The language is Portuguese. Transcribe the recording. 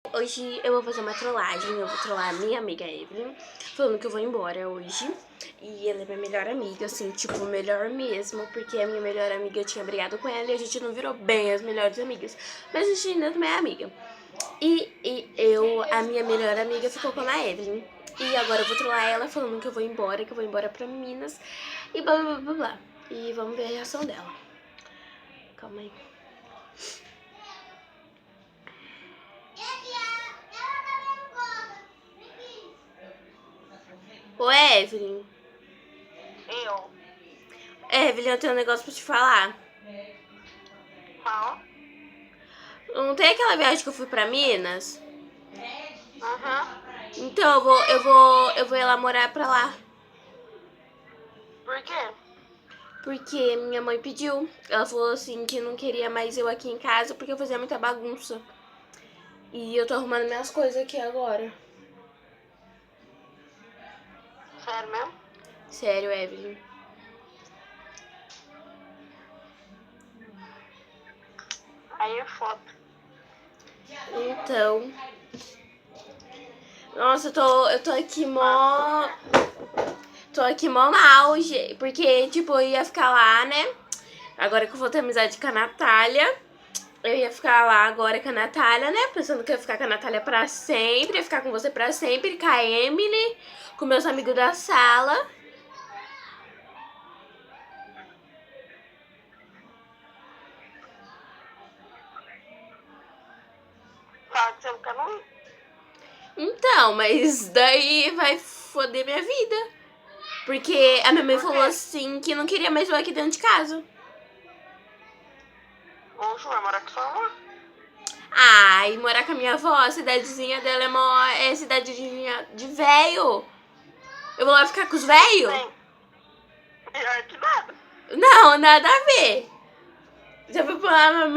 Hoje eu vou fazer uma trollagem, eu vou trollar a minha amiga Evelyn, falando que eu vou embora hoje. E ela é minha melhor amiga, assim, tipo, melhor mesmo, porque a minha melhor amiga tinha brigado com ela e a gente não virou bem as melhores amigas. Mas a gente ainda também é amiga. A minha melhor amiga ficou com a Evelyn. E agora eu vou trollar ela falando que eu vou embora pra Minas e blá blá blá blá. E vamos ver a reação dela. Calma aí. Ô, Evelyn. Evelyn, eu tenho um negócio pra te falar. Qual? Não tem aquela viagem que eu fui pra Minas? Então eu vou ir lá morar pra lá. Por quê? Porque minha mãe pediu. Ela falou assim que não queria mais eu aqui em casa porque eu fazia muita bagunça. E eu tô arrumando minhas coisas aqui agora. Sério mesmo? Sério, Evelyn. Aí é foto. Então. Nossa, eu tô aqui mó. Tô aqui mó mal, porque, tipo, eu ia ficar lá, né? Agora que eu vou ter amizade com a Natália. Eu ia ficar lá agora com a Natália, né? Pensando que eu ia ficar com a Natália pra sempre. Ia ficar com você pra sempre, com a Emily, com meus amigos da sala. Fala que você não quer não ir. Então, mas daí vai foder minha vida. Porque a minha mãe Por quê? falou assim que não queria mais eu aqui dentro de casa. Ô, Ju, vai morar com sua avó? Ai, morar com a minha avó, a cidadezinha dela é cidadezinha de véio. Eu vou lá ficar com os véio? Sim. Melhor que nada. Não, nada a ver. Já fui pra lá